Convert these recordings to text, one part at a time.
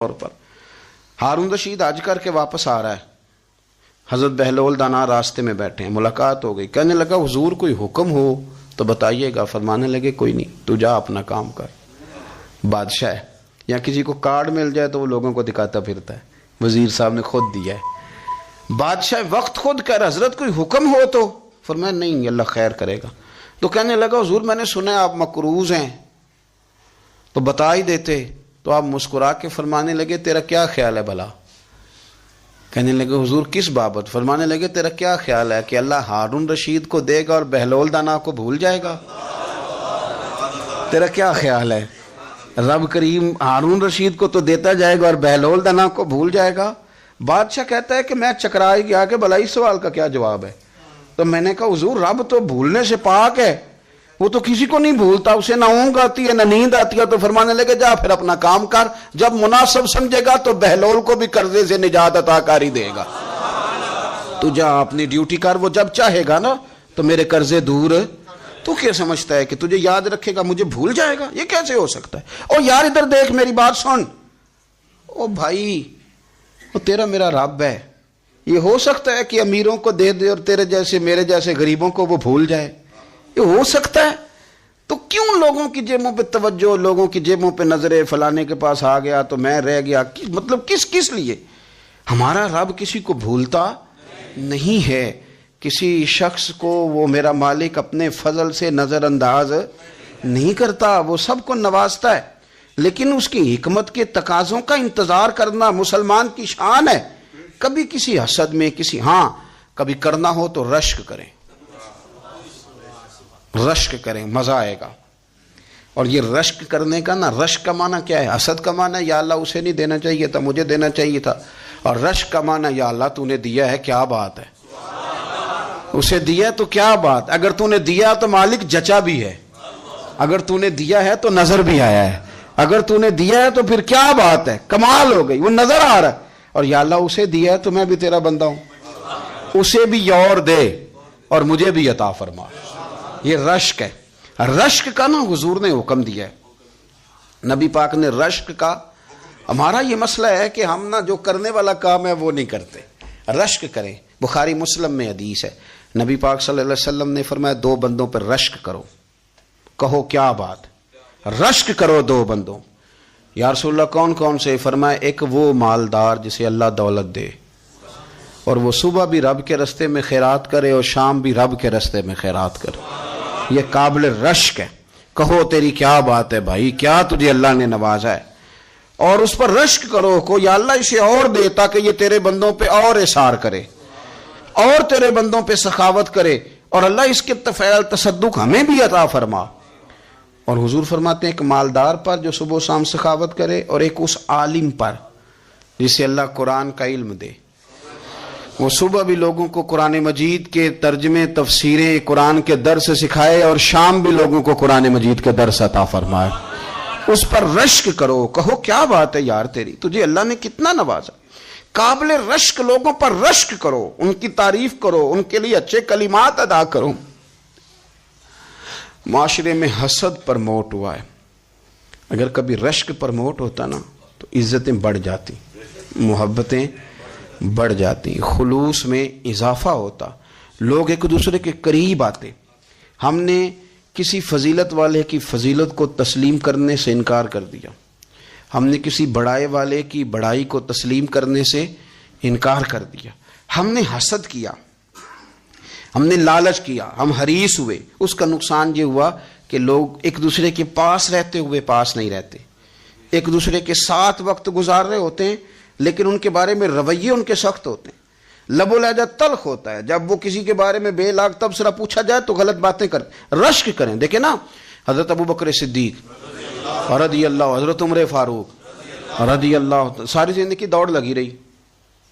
طور پر ہارون رشید حج کر کے واپس آ رہا ہے، حضرت بہلول دانا راستے میں بیٹھے ہیں، ملاقات ہو گئی، کہنے لگا حضور کوئی حکم ہو تو بتائیے گا، فرمانے لگے کوئی نہیں، تو جا اپنا کام کر۔ بادشاہ ہے یا کسی کو کارڈ مل جائے تو وہ لوگوں کو دکھاتا پھرتا ہے، وزیر صاحب نے خود دیا ہے، بادشاہ وقت خود کہہ رہا حضرت کوئی حکم ہو تو، فرمایا نہیں اللہ خیر کرے گا۔ تو کہنے لگا حضور میں نے سنا ہے آپ مقروض ہیں تو بتا ہی دیتے، تو آپ مسکرا کے فرمانے لگے تیرا کیا خیال ہے بھلا؟ کہنے لگے حضور کس بابت؟ فرمانے لگے تیرا کیا خیال ہے کہ اللہ ہارون رشید کو دے گا اور بہلول دانا کو بھول جائے گا؟ تیرا کیا خیال ہے رب کریم ہارون رشید کو تو دیتا جائے گا اور بہلول دانا کو بھول جائے گا؟ بادشاہ کہتا ہے کہ میں چکرا ہی گیا کہ بھلا اس سوال کا کیا جواب ہے؟ تو میں نے کہا حضور رب تو بھولنے سے پاک ہے، وہ تو کسی کو نہیں بھولتا، اسے نہ اونگ آتی ہے نہ نیند آتی ہے۔ تو فرمانے لگے جا پھر اپنا کام کر، جب مناسب سمجھے گا تو بہلول کو بھی قرضے سے نجات عطا کاری دے گا، تو جا اپنی ڈیوٹی کر، وہ جب چاہے گا نا تو میرے قرضے دور۔ تو کیا سمجھتا ہے کہ تجھے یاد رکھے گا مجھے بھول جائے گا؟ یہ کیسے ہو سکتا ہے؟ او یار ادھر دیکھ میری بات سن، او بھائی وہ تیرا میرا رب ہے، یہ ہو سکتا ہے کہ امیروں کو دے دے اور تیرے جیسے میرے جیسے غریبوں کو وہ بھول جائے؟ یہ ہو سکتا ہے؟ تو کیوں لوگوں کی جیبوں پہ توجہ، لوگوں کی جیبوں پہ نظریں، فلانے کے پاس آ گیا تو میں رہ گیا، مطلب کس لیے؟ ہمارا رب کسی کو بھولتا نہیں ہے، کسی شخص کو وہ میرا مالک اپنے فضل سے نظر انداز نہیں کرتا، وہ سب کو نوازتا ہے، لیکن اس کی حکمت کے تقاضوں کا انتظار کرنا مسلمان کی شان ہے۔ کبھی کسی حسد میں کبھی کرنا ہو تو رشک کریں، مزہ آئے گا۔ اور یہ رشک کرنے کا نا، رشک کا معنی کیا ہے؟ حسد کا معنی یا اللہ اسے نہیں دینا چاہیے تھا مجھے دینا چاہیے تھا، اور رشک کا معنی یا اللہ تو نے دیا ہے کیا بات ہے، اسے دیا تو کیا بات، اگر تو نے دیا تو مالک جچا بھی ہے، اگر تو نے دیا ہے تو نظر بھی آیا ہے، اگر تو نے دیا ہے تو پھر کیا بات ہے، کمال ہو گئی، وہ نظر آ رہا ہے۔ اور یا اللہ اسے دیا ہے تو میں بھی تیرا بندہ ہوں، اسے بھی اور دے اور مجھے بھی عطا فرما۔ یہ رشک ہے، رشک کا نا حضور نے حکم دیا ہے، نبی پاک نے رشک کا۔ ہمارا یہ مسئلہ ہے کہ ہم نا جو کرنے والا کام ہے وہ نہیں کرتے، رشک کریں۔ بخاری مسلم میں حدیث ہے، نبی پاک صلی اللہ علیہ وسلم نے فرمایا دو بندوں پر رشک کرو، کہو کیا بات؟ رشک کرو دو بندوں۔ یا رسول اللہ کون کون سے؟ فرمایا ایک وہ مالدار جسے اللہ دولت دے اور وہ صبح بھی رب کے رستے میں خیرات کرے اور شام بھی رب کے رستے میں خیرات کرے، یہ قابل رشک ہے۔ کہو تیری کیا بات ہے بھائی، کیا تجھے اللہ نے نوازا ہے، اور اس پر رشک کرو کو یا اللہ اسے اور دے تاکہ یہ تیرے بندوں پہ اور اثار کرے اور تیرے بندوں پہ سخاوت کرے، اور اللہ اس کے فعل تصدق ہمیں بھی عطا فرما۔ اور حضور فرماتے ہیں ایک مالدار پر جو صبح و شام سخاوت کرے، اور ایک اس عالم پر جسے اللہ قرآن کا علم دے، وہ صبح بھی لوگوں کو قرآن مجید کے ترجمے تفسیریں قرآن کے درس سکھائے اور شام بھی لوگوں کو قرآن مجید کے درس عطا فرمائے۔ اس پر رشک کرو، کہو کیا بات ہے یار تیری، تجھے اللہ نے کتنا نوازا۔ قابل رشک لوگوں پر رشک کرو، ان کی تعریف کرو، ان کے لیے اچھے کلمات ادا کرو۔ معاشرے میں حسد پرموٹ ہوا ہے، اگر کبھی رشک پرموٹ ہوتا نا تو عزتیں بڑھ جاتی، محبتیں بڑھ جاتی، خلوص میں اضافہ ہوتا، لوگ ایک دوسرے کے قریب آتے۔ ہم نے کسی فضیلت والے کی فضیلت کو تسلیم کرنے سے انکار کر دیا، ہم نے کسی بڑائی والے کی بڑائی کو تسلیم کرنے سے انکار کر دیا، ہم نے حسد کیا، ہم نے لالچ کیا، ہم حریص ہوئے۔ اس کا نقصان یہ ہوا کہ لوگ ایک دوسرے کے پاس رہتے ہوئے پاس نہیں رہتے، ایک دوسرے کے ساتھ وقت گزار رہے ہوتے ہیں لیکن ان کے بارے میں رویے ان کے سخت ہوتے ہیں، لب و لہجہ تلخ ہوتا ہے، جب وہ کسی کے بارے میں بے لاگ تبصرہ پوچھا جائے تو غلط باتیں کرتے۔ رشک کریں، دیکھیں نا حضرت ابو بکر صدیق رضی اللہ، حضرت عمر فاروق رضی اللہ، ساری زندگی دوڑ لگی رہی۔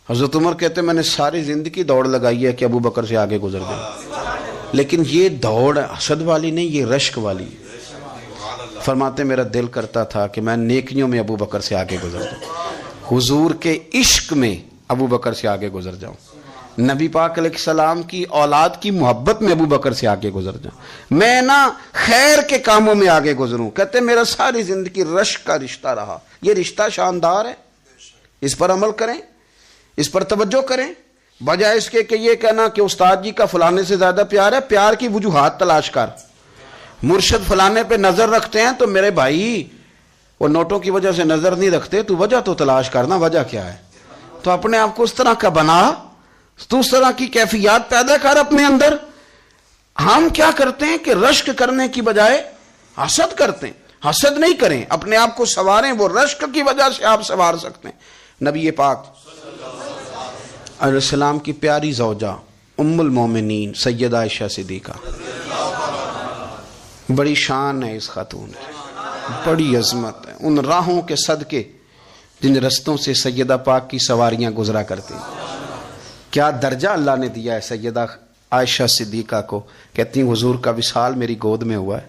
حضرت عمر کہتے میں نے ساری زندگی دوڑ لگائی ہے کہ ابو بکر سے آگے گزر گئے، لیکن یہ دوڑ حسد والی نہیں، یہ رشک والی۔ فرماتے میرا دل کرتا تھا کہ میں نیکیوں میں ابو بکر سے آگے گزر جاؤں، حضور کے عشق میں ابو بکر سے آگے گزر جاؤں، نبی پاک علیہ السلام کی اولاد کی محبت میں ابو بکر سے آگے گزر جاؤں، میں نا خیر کے کاموں میں آگے گزروں۔ کہتے میرا ساری زندگی رشک کا رشتہ رہا، یہ رشتہ شاندار ہے، اس پر عمل کریں، اس پر توجہ کریں، بجائے اس کے کہ یہ کہنا کہ استاد جی کا فلانے سے زیادہ پیار ہے، پیار کی وجوہات تلاش کر، مرشد فلانے پہ نظر رکھتے ہیں تو میرے بھائی وہ نوٹوں کی وجہ سے نظر نہیں رکھتے، تو وجہ تو تلاش کرنا، وجہ کیا ہے؟ تو اپنے آپ کو اس طرح کا بنا، تو اس طرح کی کیفیات پیدا کر اپنے اندر۔ ہم کیا کرتے ہیں کہ رشک کرنے کی بجائے حسد کرتے ہیں۔ حسد نہیں کریں، اپنے آپ کو سنواریں، وہ رشک کی وجہ سے آپ سنوار سکتے ہیں۔ نبی پاک علیہ السلام کی پیاری زوجہ ام المومنین سیدہ عائشہ صدیقہ، بڑی شان ہے اس خاتون کی، بڑی عظمت ہے ان راہوں کے صدقے جن رستوں سے سیدہ پاک کی سواریاں گزرا کرتی ہیں۔ کیا درجہ اللہ نے دیا ہے سیدہ عائشہ صدیقہ کو، کہتی ہیں حضور کا وصال میری گود میں ہوا ہے۔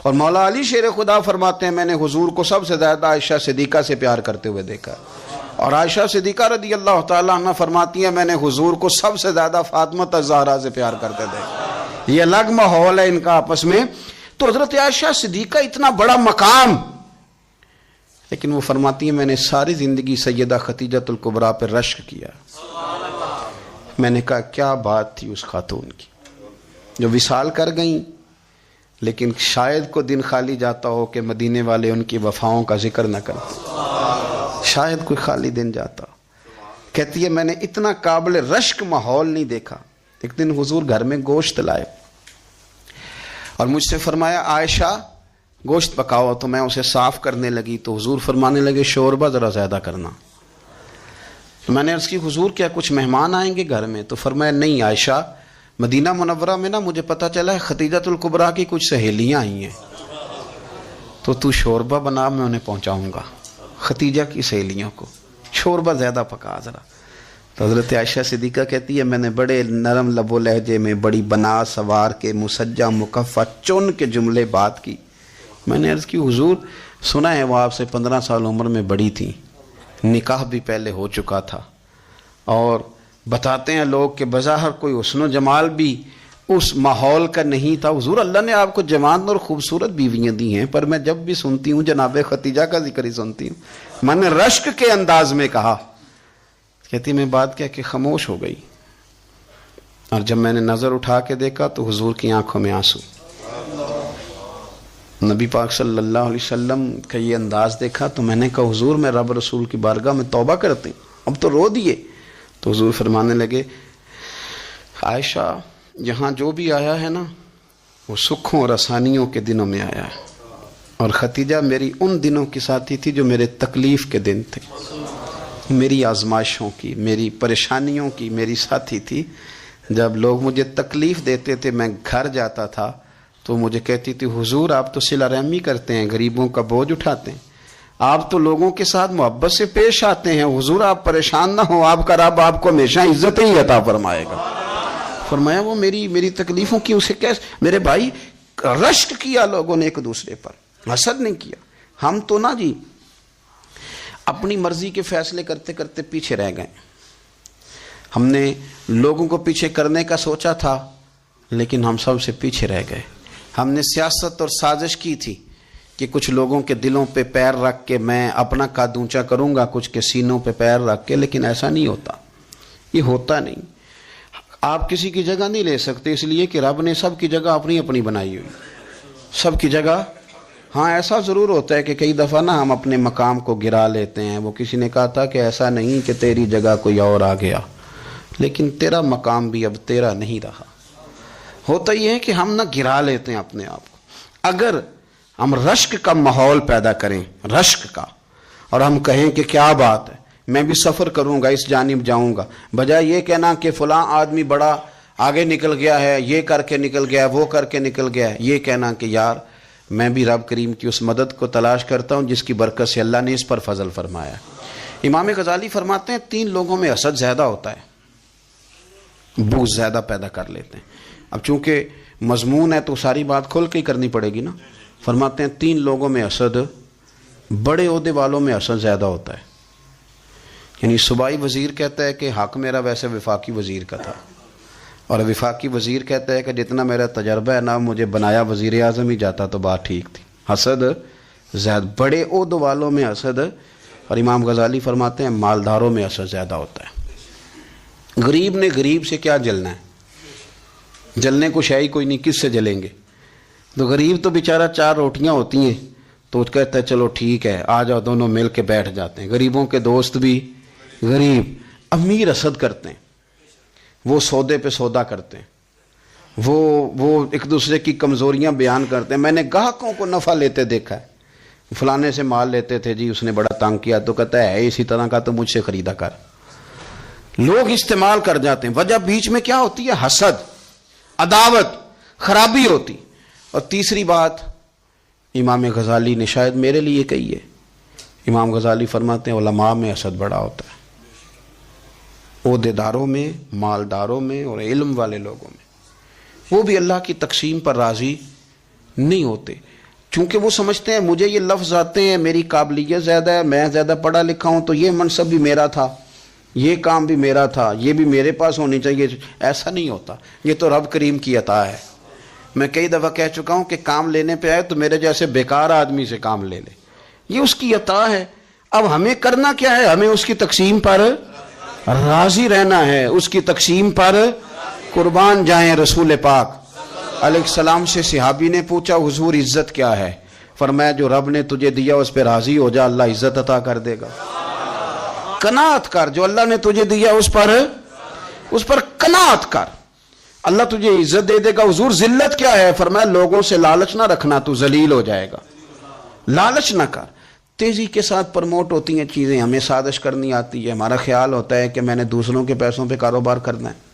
اور مولا علی شیر خدا فرماتے ہیں میں نے حضور کو سب سے زیادہ عائشہ صدیقہ سے پیار کرتے ہوئے دیکھا، اور عائشہ صدیقہ رضی اللہ تعالیٰ عنہ فرماتی ہیں میں نے حضور کو سب سے زیادہ فاطمہ الزہرا سے پیار کرتے دیکھا۔ یہ الگ ماحول ہے ان کا آپس میں۔ تو حضرت عائشہ صدیقہ اتنا بڑا مقام، لیکن وہ فرماتی ہیں میں نے ساری زندگی سیدہ خدیجۃ الکبریٰ پہ رشک کیا۔ میں نے کہا کیا بات تھی اس خاتون کی جو وصال کر گئیں، لیکن شاید کو دن خالی جاتا ہو کہ مدینے والے ان کی وفاؤں کا ذکر نہ کرتے، شاید کوئی خالی دن جاتا۔ کہتی ہے میں نے اتنا قابل رشک ماحول نہیں دیکھا۔ ایک دن حضور گھر میں گوشت لائے اور مجھ سے فرمایا عائشہ گوشت پکاؤ، تو میں اسے صاف کرنے لگی تو حضور فرمانے لگے شوربہ ذرا زیادہ کرنا۔ تو میں نے عرض کی حضور کیا کچھ مہمان آئیں گے گھر میں؟ تو فرمایا نہیں عائشہ، مدینہ منورہ میں نا مجھے پتہ چلا ہے خدیجۃ الکبریٰ کی کچھ سہیلیاں آئی ہیں، تو شوربہ بنا، میں انہیں پہنچاؤں گا، خدیجہ کی سہیلیوں کو شوربہ زیادہ پکا ذرا۔ تو حضرت عائشہ صدیقہ کہتی ہے میں نے بڑے نرم لب و لہجے میں بڑی بنا سوار کے مسجع مکفہ چن کے جملے بات کی۔ میں نے عرض کی حضور سنا ہے وہ آپ سے 15 سال عمر میں بڑی تھی، نکاح بھی پہلے ہو چکا تھا، اور بتاتے ہیں لوگ کہ بظاہر کوئی حسن و جمال بھی اس ماحول کا نہیں تھا۔ حضور اللہ نے آپ کو جوان اور خوبصورت بیویاں دی ہیں، پر میں جب بھی سنتی ہوں جناب خدیجہ کا ذکر ہی سنتی ہوں۔ میں نے رشک کے انداز میں کہا، کہتی میں بات کہہ کے خاموش ہو گئی، اور جب میں نے نظر اٹھا کے دیکھا تو حضور کی آنکھوں میں آنسو۔ نبی پاک صلی اللہ علیہ وسلم کا یہ انداز دیکھا تو میں نے کہا حضور میں رب رسول کی بارگاہ میں توبہ کرتے ہیں، اب تو رو دیے۔ تو حضور فرمانے لگے عائشہ یہاں جو بھی آیا ہے نا وہ سکھوں اور آسانیوں کے دنوں میں آیا ہے، اور خدیجہ میری ان دنوں کی ساتھی تھی جو میرے تکلیف کے دن تھے، میری آزمائشوں کی، میری پریشانیوں کی میری ساتھی تھی۔ جب لوگ مجھے تکلیف دیتے تھے میں گھر جاتا تھا تو مجھے کہتی تھی حضور آپ تو صلہ رحمی کرتے ہیں، غریبوں کا بوجھ اٹھاتے ہیں، آپ تو لوگوں کے ساتھ محبت سے پیش آتے ہیں، حضور آپ پریشان نہ ہوں، آپ کا رب آپ کو ہمیشہ عزت ہی عطا فرمائے گا۔ فرمایا وہ میری تکلیفوں کی اسے کیسے، میرے بھائی رشک کیا لوگوں نے ایک دوسرے پر، حسد نہیں کیا۔ ہم تو نا جی اپنی مرضی کے فیصلے کرتے کرتے پیچھے رہ گئے، ہم نے لوگوں کو پیچھے کرنے کا سوچا تھا لیکن ہم سب سے پیچھے رہ گئے۔ ہم نے سیاست اور سازش کی تھی کہ کچھ لوگوں کے دلوں پہ پیر رکھ کے میں اپنا قد اونچا کروں گا، کچھ کے سینوں پہ پیر رکھ کے، لیکن ایسا نہیں ہوتا، یہ ہوتا نہیں۔ آپ کسی کی جگہ نہیں لے سکتے، اس لیے کہ رب نے سب کی جگہ اپنی اپنی بنائی ہوئی، سب کی جگہ۔ ہاں ایسا ضرور ہوتا ہے کہ کئی دفعہ نا ہم اپنے مقام کو گرا لیتے ہیں۔ وہ کسی نے کہا تھا کہ ایسا نہیں کہ تیری جگہ کوئی اور آ گیا، لیکن تیرا مقام بھی اب تیرا نہیں رہا۔ ہوتا یہ ہے کہ ہم نہ گرا لیتے ہیں اپنے آپ کو۔ اگر ہم رشک کا ماحول پیدا کریں، رشک کا، اور ہم کہیں کہ کیا بات ہے میں بھی سفر کروں گا، اس جانب جاؤں گا، بجائے یہ کہنا کہ فلاں آدمی بڑا آگے نکل گیا ہے، یہ کر کے نکل گیا، وہ کر کے نکل گیا ہے، یہ کہنا کہ یار میں بھی رب کریم کی اس مدد کو تلاش کرتا ہوں جس کی برکت سے اللہ نے اس پر فضل فرمایا۔ امام غزالی فرماتے ہیں 3 لوگوں میں حسد زیادہ ہوتا ہے، بغض زیادہ پیدا کر لیتے ہیں۔ اب چونکہ مضمون ہے تو ساری بات کھل کے ہی کرنی پڑے گی نا۔ فرماتے ہیں 3 لوگوں میں حسد، بڑے عہدے والوں میں حسد زیادہ ہوتا ہے۔ یعنی صوبائی وزیر کہتا ہے کہ حق میرا ویسے وفاقی وزیر کا تھا، اور وفاقی وزیر کہتا ہے کہ جتنا میرا تجربہ ہے نا مجھے بنایا وزیر اعظم ہی جاتا تو بات ٹھیک تھی۔ حسد زیادہ، بڑے عہدوں والوں میں حسد اور امام غزالی فرماتے ہیں مالداروں میں اثر زیادہ ہوتا ہے. غریب نے غریب سے کیا جلنا ہے؟ جلنے کو شے ہی کوئی نہیں، کس سے جلیں گے؟ تو غریب تو بیچارہ 4 روٹیاں ہوتی ہیں تو کہتا ہے چلو ٹھیک ہے آ جاؤ، دونوں مل کے بیٹھ جاتے ہیں. غریبوں کے دوست بھی غریب. امیر حسد کرتے ہیں، وہ سودے پہ سودا کرتے ہیں، وہ ایک دوسرے کی کمزوریاں بیان کرتے ہیں. میں نے گاہکوں کو نفع لیتے دیکھا ہے، فلانے سے مال لیتے تھے جی، اس نے بڑا تنگ کیا، تو کہتا ہے اسی طرح کا تو مجھ سے خریدا کر. لوگ استعمال کر جاتے ہیں. وجہ بیچ میں کیا ہوتی ہے؟ حسد، عداوت، خرابی ہوتی. اور تیسری بات امام غزالی نے شاید میرے لیے کہی ہے. امام غزالی فرماتے ہیں علماء میں حسد بڑا ہوتا ہے، عہدیداروں میں، مالداروں میں اور علم والے لوگوں میں. وہ بھی اللہ کی تقسیم پر راضی نہیں ہوتے، چونکہ وہ سمجھتے ہیں مجھے یہ لفظ آتے ہیں، میری قابلیت زیادہ ہے، میں زیادہ پڑھا لکھا ہوں، تو یہ منصب بھی میرا تھا، یہ کام بھی میرا تھا، یہ بھی میرے پاس ہونی چاہیے. ایسا نہیں ہوتا، یہ تو رب کریم کی عطا ہے. میں کئی دفعہ کہہ چکا ہوں کہ کام لینے پہ آئے تو میرے جیسے بیکار آدمی سے کام لے لے، یہ اس کی عطا ہے. اب ہمیں کرنا کیا ہے؟ ہمیں اس کی تقسیم پر راضی رہنا ہے، اس کی تقسیم پر قربان جائیں. رسول پاک علیہ السلام سے صحابی نے پوچھا حضور عزت کیا ہے؟ فرمایا جو رب نے تجھے دیا اس پہ راضی ہو جا، اللہ عزت عطا کر دے گا. قناعت کر، جو اللہ نے تجھے دیا اس پر قناعت کر، اللہ تجھے عزت دے دے گا. حضور ذلت کیا ہے؟ فرمایا لوگوں سے لالچ نہ رکھنا، تو ذلیل ہو جائے گا. لالچ نہ کر. تیزی کے ساتھ پرموٹ ہوتی ہیں چیزیں، ہمیں سازش کرنی آتی ہے. ہمارا خیال ہوتا ہے کہ میں نے دوسروں کے پیسوں پہ کاروبار کرنا ہے.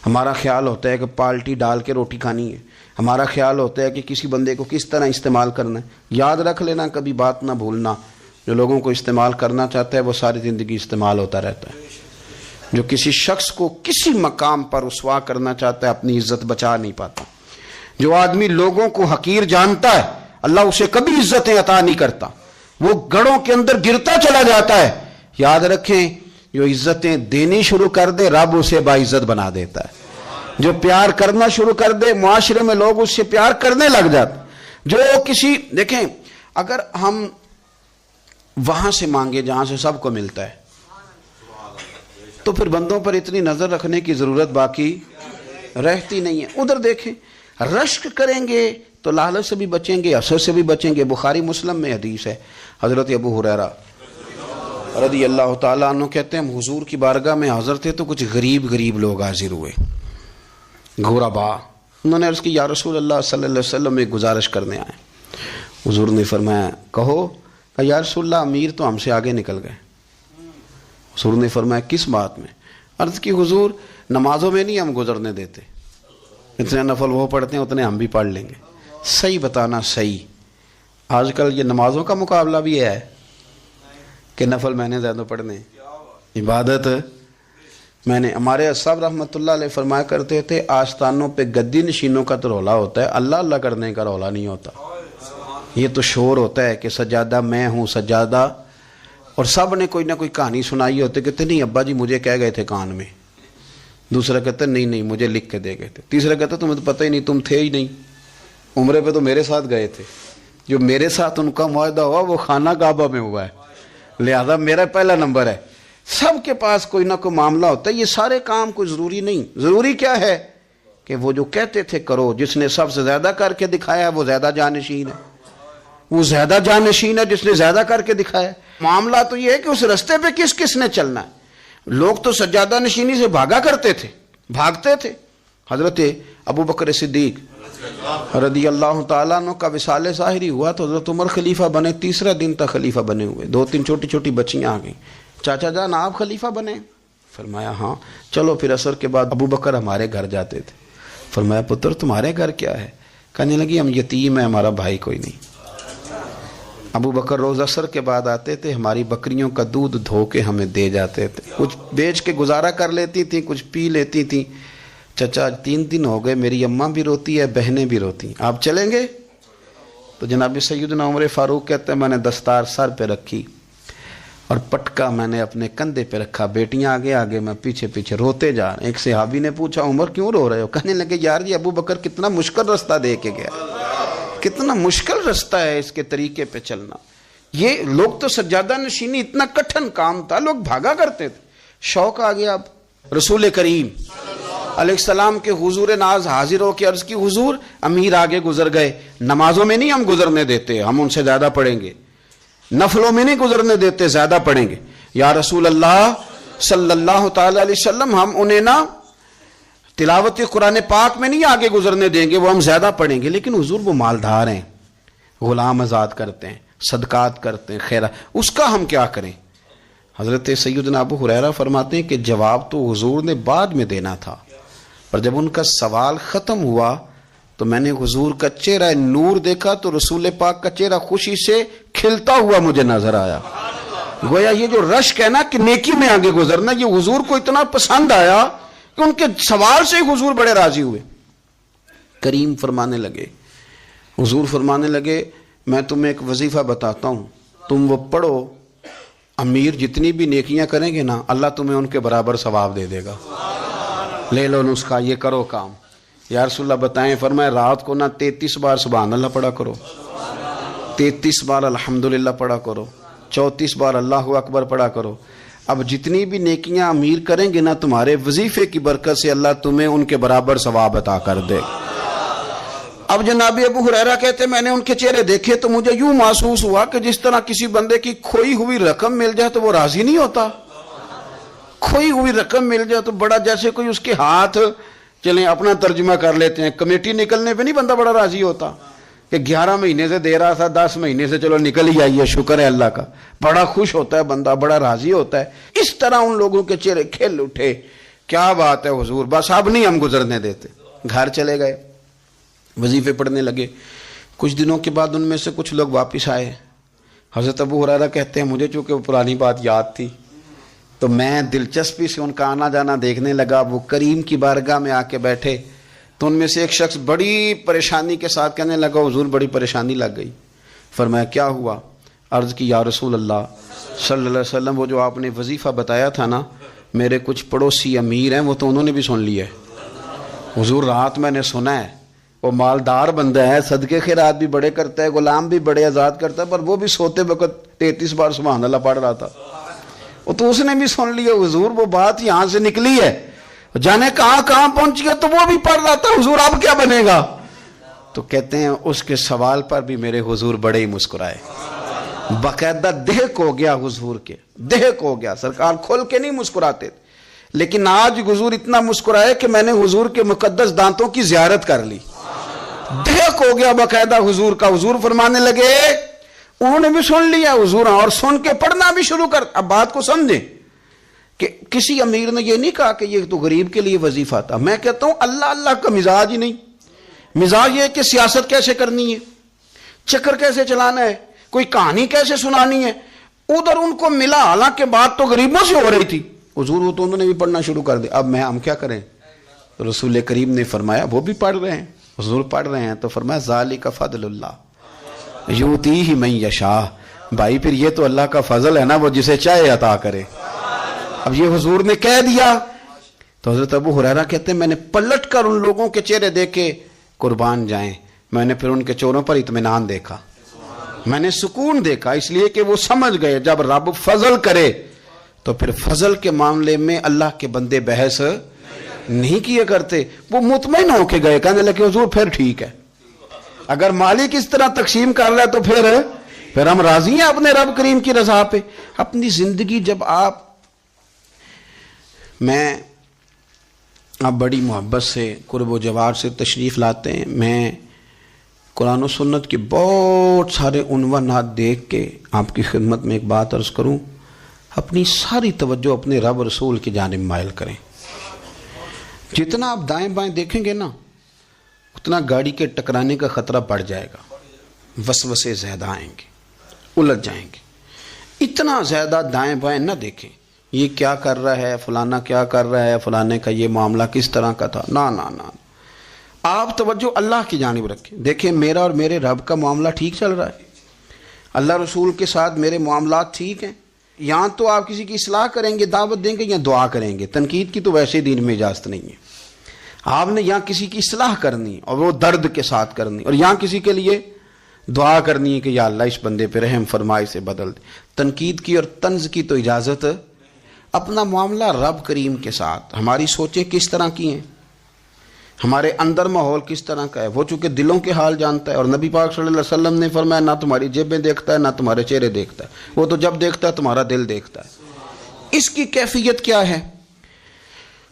ہمارا خیال ہوتا ہے کہ پالٹی ڈال کے روٹی کھانی ہے. ہمارا خیال ہوتا ہے کہ کسی بندے کو کس طرح استعمال کرنا ہے. یاد رکھ لینا، کبھی بات نہ بھولنا، جو لوگوں کو استعمال کرنا چاہتا ہے وہ ساری زندگی استعمال ہوتا رہتا ہے. جو کسی شخص کو کسی مقام پر رسوا کرنا چاہتا ہے اپنی عزت بچا نہیں پاتا. جو آدمی لوگوں کو حقیر جانتا ہے اللہ اسے کبھی عزتیں عطا نہیں کرتا، وہ گڑھوں کے اندر گرتا چلا جاتا ہے. یاد رکھیں جو عزتیں دینی شروع کر دے رب اسے باعزت بنا دیتا ہے. جو پیار کرنا شروع کر دے معاشرے میں لوگ اس سے پیار کرنے لگ جاتے. جو کسی دیکھیں اگر ہم وہاں سے مانگے جہاں سے سب کو ملتا ہے تو پھر بندوں پر اتنی نظر رکھنے کی ضرورت باقی رہتی نہیں ہے. ادھر دیکھیں رشک کریں گے تو لالچ سے بھی بچیں گے، حسد سے بھی بچیں گے. بخاری مسلم میں حدیث ہے، حضرت ابو ہریرہ رضی اللہ تعالیٰ عنہ کہتے ہیں ہم حضور کی بارگاہ میں حاضر تھے تو کچھ غریب لوگ حاضر ہوئے، غربا. انہوں نے عرض کی یا رسول اللہ صلی اللہ علیہ وسلم ایک گزارش کرنے آئے. حضور نے فرمایا کہو. کہ یا رسول اللہ امیر تو ہم سے آگے نکل گئے. حضور نے فرمایا کس بات میں؟ عرض کی حضور نمازوں میں نہیں ہم گزرنے دیتے، اتنے نفل وہ پڑھتے ہیں اتنے ہم بھی پڑھ لیں گے. صحیح بتانا صحیح. آج کل یہ نمازوں کا مقابلہ بھی ہے کہ نفل میں نے زیادہ پڑھنے، عبادت میں نے. ہمارے اصحاب رحمۃ اللہ علیہ فرمایا کرتے تھے آستانوں پہ گدی نشینوں کا تو رولا ہوتا ہے، اللہ اللہ کرنے کا رولا نہیں ہوتا. یہ تو شور ہوتا ہے کہ سجادہ میں ہوں سجادہ، اور سب نے کوئی نہ کوئی کہانی سنائی ہوتی. کہتے نہیں ابا جی مجھے کہہ گئے تھے کان میں. دوسرا کہتا نہیں مجھے لکھ کے دے گئے تھے. تیسرا کہتا تمہیں تو پتہ ہی نہیں، تم تھے ہی نہیں، عمرے پہ تو میرے ساتھ گئے تھے. جو میرے ساتھ ان کا معاہدہ ہوا وہ خانہ کعبہ میں ہوا ہے، لہذا میرا پہلا نمبر ہے. سب کے پاس کوئی نہ کوئی معاملہ ہوتا ہے. یہ سارے کام کوئی ضروری نہیں. ضروری کیا ہے کہ وہ جو کہتے تھے کرو، جس نے سب سے زیادہ کر کے دکھایا ہے وہ زیادہ جانشین ہے. وہ زیادہ جانشین ہے جس نے زیادہ کر کے دکھایا. معاملہ تو یہ ہے کہ اس رستے پہ کس کس نے چلنا ہے. لوگ تو سجادہ نشینی سے بھاگا کرتے تھے، بھاگتے تھے. حضرت ابو بکر صدیق رضی اللہ تعالیٰ عنہ کا وصال ظاہری ہوا تو حضرت عمر خلیفہ بنے. تیسرا دن تک خلیفہ بنے ہوئے. 2-3 چھوٹی چھوٹی بچیاں آ گئیں. چاچا جان آپ خلیفہ بنے؟ فرمایا ہاں. چلو پھر عصر کے بعد ابو بکر ہمارے گھر جاتے تھے. فرمایا پتر تمہارے گھر کیا ہے؟ کہنے لگی ہم یتیم ہیں، ہمارا بھائی کوئی نہیں. ابو بکر روز عصر کے بعد آتے تھے، ہماری بکریوں کا دودھ دھو کے ہمیں دے جاتے تھے. کچھ بیچ کے گزارا کر لیتی تھیں، کچھ پی لیتی تھیں. چچا 3 دن ہو گئے، میری اماں بھی روتی ہے، بہنیں بھی روتی ہیں، آپ چلیں گے؟ تو جناب سیدنا عمر فاروق کہتے ہیں میں نے دستار سر پہ رکھی اور پٹکا میں نے اپنے کندھے پہ رکھا، بیٹیاں آگے آگے میں پیچھے پیچھے روتے جا رہے ہیں. ایک صحابی نے پوچھا عمر کیوں رو رہے ہو؟ کہنے لگے یار یہ ابو بکر کتنا مشکل رستہ دے کے گیا، کتنا مشکل رستہ ہے اس کے طریقے پہ چلنا. یہ لوگ تو سجادہ نشینی اتنا کٹھن کام تھا، لوگ بھاگا کرتے تھے. شوق آ گیا. اب رسول کریم علیہ السلام کے حضور ناز حاضر ہو کے عرض کی حضور امیر آگے گزر گئے، نمازوں میں نہیں ہم گزرنے دیتے، ہم ان سے زیادہ پڑھیں گے، نفلوں میں نہیں گزرنے دیتے، زیادہ پڑھیں گے. یا رسول اللہ صلی اللہ تعالی علیہ وسلم ہم انہیں نا تلاوت قرآن پاک میں نہیں آگے گزرنے دیں گے، وہ ہم زیادہ پڑھیں گے. لیکن حضور وہ مالدار ہیں، غلام آزاد کرتے ہیں، صدقات کرتے ہیں، خیرات، اس کا ہم کیا کریں؟ حضرت سیدنا ابو ہریرہ فرماتے ہیں کہ جواب تو حضور نے بعد میں دینا تھا، پر جب ان کا سوال ختم ہوا تو میں نے حضور کا چہرہ نور دیکھا تو رسول پاک کا چہرہ خوشی سے کھلتا ہوا مجھے نظر آیا. گویا یہ جو رشک ہے نا کہ نیکی میں آگے گزرنا، یہ حضور کو اتنا پسند آیا کہ ان کے سوال سے حضور بڑے راضی ہوئے. کریم فرمانے لگے، حضور فرمانے لگے میں تمہیں ایک وظیفہ بتاتا ہوں، تم وہ پڑھو، امیر جتنی بھی نیکیاں کریں گے نا اللہ تمہیں ان کے برابر ثواب دے دے گا. لے لو نسخہ، یہ کرو کام. یا رسول اللہ بتائیں، فرمائے رات کو نا 33 بار سبحان اللہ پڑھا کرو، 33 بار الحمدللہ پڑھا کرو، 34 بار اللہ اکبر پڑھا کرو. اب جتنی بھی نیکیاں امیر کریں گے نا تمہارے وظیفے کی برکت سے اللہ تمہیں ان کے برابر ثواب عطا کر دے. اب جناب ابو ہریرہ کہتے میں نے ان کے چہرے دیکھے تو مجھے یوں محسوس ہوا کہ جس طرح کسی بندے کی کھوئی ہوئی رقم مل جائے تو وہ راضی نہیں ہوتا. کھوئی ہوئی رقم مل جائے تو بڑا جیسے کوئی اس کے ہاتھ، چلیں اپنا ترجمہ کر لیتے ہیں، کمیٹی نکلنے پہ نہیں بندہ بڑا راضی ہوتا کہ 11 مہینے سے دے رہا تھا، 10 مہینے سے چلو نکل ہی آئی ہے، شکر ہے اللہ کا. بڑا خوش ہوتا ہے بندہ، بڑا راضی ہوتا ہے. اس طرح ان لوگوں کے چہرے کھل اٹھے. کیا بات ہے حضور، بس اب نہیں ہم گزرنے دیتے. گھر چلے گئے، وظیفے پڑھنے لگے. کچھ دنوں کے بعد ان میں سے کچھ لوگ واپس آئے. حضرت ابو ہریرہ کہتے ہیں مجھے چونکہ وہ پرانی بات یاد تھی تو میں دلچسپی سے ان کا آنا جانا دیکھنے لگا. وہ کریم کی بارگاہ میں آ کے بیٹھے تو ان میں سے ایک شخص بڑی پریشانی کے ساتھ کہنے لگا حضور بڑی پریشانی لگ گئی. فرمایا کیا ہوا؟ عرض کی یا رسول اللہ صلی اللہ علیہ وسلم وہ جو آپ نے وظیفہ بتایا تھا نا، میرے کچھ پڑوسی امیر ہیں وہ تو انہوں نے بھی سن لیا ہے. حضور رات میں نے سنا ہے وہ مالدار بندہ ہے، صدقے خیرات بھی بڑے کرتا ہے، غلام بھی بڑے آزاد کرتا ہے، پر وہ بھی سوتے وقت 33 بار سبحان اللہ پڑھ رہا تھا. وہ تو اس نے بھی سن لیا حضور، وہ بات یہاں سے نکلی ہے، جانے کہاں کہاں پہنچ گیا، تو وہ بھی پڑھ رہا تھا حضور اب کیا بنے گا؟ تو کہتے ہیں اس کے سوال پر بھی میرے حضور بڑے ہی مسکرائے. باقاعدہ دہک ہو گیا حضور کے، دہک ہو گیا. سرکار کھول کے نہیں مسکراتے تھے، لیکن آج حضور اتنا مسکرائے کہ میں نے حضور کے مقدس دانتوں کی زیارت کر لی. دہک ہو گیا باقاعدہ حضور کا. حضور فرمانے لگے انہوں نے بھی سن لیا حضور، اور سن کے پڑھنا بھی شروع کر. اب بات کو سمجھیں کہ کسی امیر نے یہ نہیں کہا کہ یہ تو غریب کے لیے وظیفہ تھا. میں کہتا ہوں اللہ اللہ کا مزاج ہی نہیں. مزاج یہ ہے کہ سیاست کیسے کرنی ہے، چکر کیسے چلانا ہے، کوئی کہانی کیسے سنانی ہے. ادھر ان کو ملا، حالانکہ بات تو غریبوں سے ہو رہی تھی. حضور وہ تو انہوں نے بھی پڑھنا شروع کر دیا. اب ہم کیا کریں؟ رسول کریم نے فرمایا وہ بھی پڑھ رہے ہیں، حضور پڑھ رہے ہیں، تو فرمایا ذالک فضل اللہ یؤتیہ من یشاء. بھائی پھر یہ تو اللہ کا فضل ہے نا، وہ جسے چاہے عطا کرے. اب یہ حضور نے کہہ دیا تو حضرت ابو ہریرہ کہتے ہیں میں نے پلٹ کر ان لوگوں کے چہرے دیکھے، قربان جائیں میں نے پھر ان کے چہروں پر اطمینان دیکھا، میں نے سکون دیکھا. اس لیے کہ وہ سمجھ گئے جب رب فضل کرے تو پھر فضل کے معاملے میں اللہ کے بندے بحث نہیں کیا کرتے. وہ مطمئن ہو کے گئے، کہنے لگے حضور پھر ٹھیک ہے، اگر مالک اس طرح تقسیم کر رہا ہے تو پھر ہم راضی ہیں اپنے رب کریم کی رضا پہ. اپنی زندگی جب آپ بڑی محبت سے قرب و جوار سے تشریف لاتے ہیں، میں قرآن و سنت کے بہت سارے عنوانات دیکھ کے آپ کی خدمت میں ایک بات عرض کروں. اپنی ساری توجہ اپنے رب رسول کی جانب مائل کریں. جتنا آپ دائیں بائیں دیکھیں گے نا اتنا گاڑی کے ٹکرانے کا خطرہ بڑھ جائے گا. وسوسے زیادہ آئیں گے، الجھ جائیں گے. اتنا زیادہ دائیں بائیں نہ دیکھیں یہ کیا کر رہا ہے، فلانا کیا کر رہا ہے، فلانے کا یہ معاملہ کس طرح کا تھا. نہ آپ توجہ اللہ کی جانب رکھیں. دیکھیں میرا اور میرے رب کا معاملہ ٹھیک چل رہا ہے، اللہ رسول کے ساتھ میرے معاملات ٹھیک ہیں. یہاں تو آپ کسی کی اصلاح کریں گے، دعوت دیں گے یا دعا کریں گے. تنقید کی تو ویسے دین میں اجازت نہیں ہے. آپ نے یہاں کسی کی اصلاح کرنی اور وہ درد کے ساتھ کرنی، اور یہاں کسی کے لیے دعا کرنی ہے کہ یا اللہ اس بندے پہ رحم فرما، اسے بدل دے۔ تنقید کی اور طنز کی تو اجازت، اپنا معاملہ رب کریم کے ساتھ، ہماری سوچیں کس طرح کی ہیں، ہمارے اندر ماحول کس طرح کا ہے، وہ چونکہ دلوں کے حال جانتا ہے، اور نبی پاک صلی اللہ علیہ وسلم نے فرمایا نہ تمہاری جیبیں دیکھتا ہے نہ تمہارے چہرے دیکھتا ہے، وہ تو جب دیکھتا ہے تمہارا دل دیکھتا ہے۔ اس کی کیفیت کیا ہے؟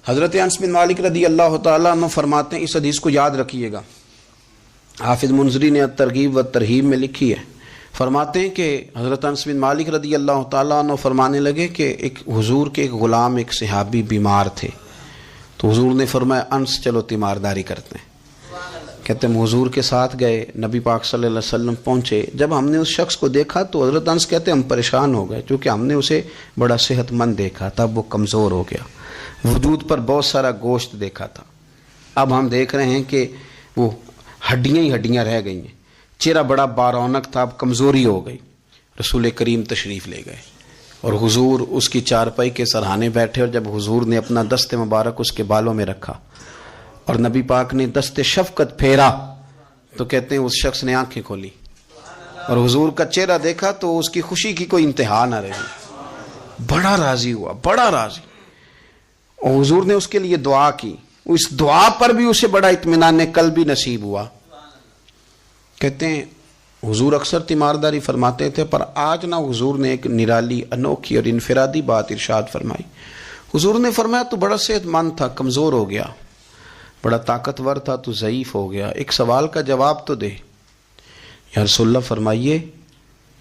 حضرت انس بن مالک رضی اللہ تعالیٰ عنہ فرماتے ہیں، اس حدیث کو یاد رکھیے گا، حافظ منذری نے ترغیب و ترہیب میں لکھی ہے، فرماتے ہیں کہ حضرت انس بن مالک رضی اللہ تعالیٰ عنہ فرمانے لگے کہ ایک حضور کے ایک غلام، ایک صحابی بیمار تھے، تو حضور نے فرمایا انس چلو تیمارداری کرتے ہیں۔ کہتے ہیں حضور کے ساتھ گئے، نبی پاک صلی اللہ علیہ وسلم پہنچے، جب ہم نے اس شخص کو دیکھا تو حضرت انس کہتے ہیں ہم پریشان ہو گئے، کیونکہ ہم نے اسے بڑا صحت مند دیکھا تھا، اب وہ کمزور ہو گیا، وجود پر بہت سارا گوشت دیکھا تھا، اب ہم دیکھ رہے ہیں کہ وہ ہڈیاں ہی ہڈیاں رہ گئی ہیں، چہرہ بڑا بارونق تھا، اب کمزوری ہو گئی۔ رسول کریم تشریف لے گئے اور حضور اس کی چارپائی کے سرہانے بیٹھے، اور جب حضور نے اپنا دست مبارک اس کے بالوں میں رکھا اور نبی پاک نے دست شفقت پھیرا تو کہتے ہیں اس شخص نے آنکھیں کھولی اور حضور کا چہرہ دیکھا تو اس کی خوشی کی کوئی انتہا نہ رہی، بڑا راضی ہوا، بڑا راضی، اور حضور نے اس کے لیے دعا کی، اس دعا پر بھی اسے بڑا اطمینان قلب بھی نصیب ہوا۔ کہتے ہیں حضور اکثر تیمارداری فرماتے تھے، پر آج نہ حضور نے ایک نرالی، انوکھی اور انفرادی بات ارشاد فرمائی۔ حضور نے فرمایا تو بڑا صحت مند تھا، کمزور ہو گیا، بڑا طاقتور تھا تو ضعیف ہو گیا، ایک سوال کا جواب تو دے۔ یا رسول اللہ فرمائیے۔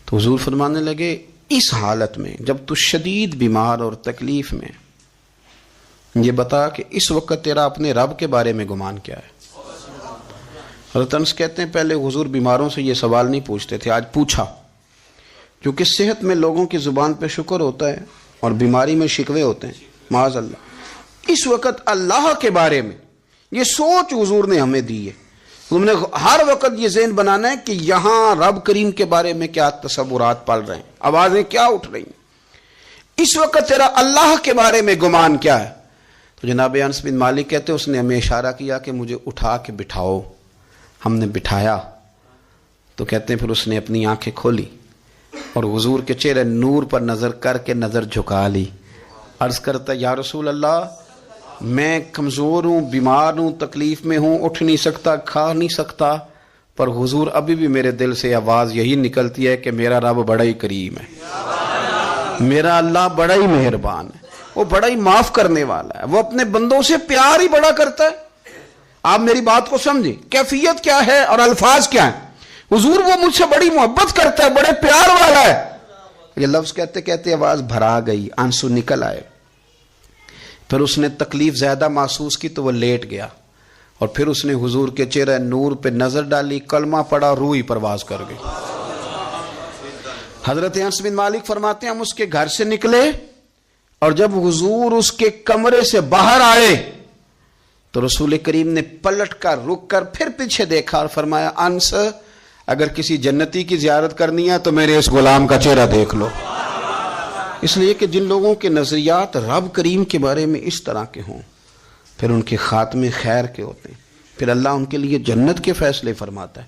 تو حضور فرمانے لگے اس حالت میں جب تو شدید بیمار اور تکلیف میں، یہ بتا کہ اس وقت تیرا اپنے رب کے بارے میں گمان کیا ہے؟ حضرت انس کہتے ہیں پہلے حضور بیماروں سے یہ سوال نہیں پوچھتے تھے، آج پوچھا، کیونکہ صحت میں لوگوں کی زبان پہ شکر ہوتا ہے اور بیماری میں شکوے ہوتے ہیں، معاذ اللہ۔ اس وقت اللہ کے بارے میں یہ سوچ حضور نے ہمیں دی ہے، تم نے ہر وقت یہ ذہن بنانا ہے کہ یہاں رب کریم کے بارے میں کیا تصورات پل رہے ہیں، آوازیں کیا اٹھ رہی ہیں، اس وقت تیرا اللہ کے بارے میں گمان کیا ہے؟ تو جناب انس بن مالک کہتے ہیں اس نے ہمیں اشارہ کیا کہ مجھے اٹھا کے بٹھاؤ، ہم نے بٹھایا تو کہتے ہیں پھر اس نے اپنی آنکھیں کھولی اور حضور کے چہرے نور پر نظر کر کے نظر جھکا لی، عرض کرتا یا رسول اللہ میں کمزور ہوں، بیمار ہوں، تکلیف میں ہوں، اٹھ نہیں سکتا، کھا نہیں سکتا، پر حضور ابھی بھی میرے دل سے آواز یہی نکلتی ہے کہ میرا رب بڑا ہی کریم ہے، میرا اللہ بڑا ہی مہربان ہے، وہ بڑا ہی معاف کرنے والا ہے، وہ اپنے بندوں سے پیار ہی بڑا کرتا ہے۔ آپ میری بات کو سمجھیں، کیفیت کیا ہے اور الفاظ کیا ہیں۔ حضور وہ مجھ سے بڑی محبت کرتا ہے، بڑے پیار والا ہے۔ یہ لفظ کہتے کہتے آواز بھرا گئی، آنسو نکل آئے، پھر اس نے تکلیف زیادہ محسوس کی تو وہ لیٹ گیا، اور پھر اس نے حضور کے چہرے نور پہ نظر ڈالی، کلمہ پڑھا، روح ہی پرواز کر گئی۔ حضرت انس بن مالک فرماتے ہیں ہم اس کے گھر سے نکلے اور جب حضور اس کے کمرے سے باہر آئے تو رسول کریم نے پلٹ کر رک کر پھر پیچھے دیکھا اور فرمایا انس اگر کسی جنتی کی زیارت کرنی ہے تو میرے اس غلام کا چہرہ دیکھ لو۔ اس لیے کہ جن لوگوں کے نظریات رب کریم کے بارے میں اس طرح کے ہوں پھر ان کے خاتمے خیر کے ہوتے ہیں، پھر اللہ ان کے لیے جنت کے فیصلے فرماتا ہے۔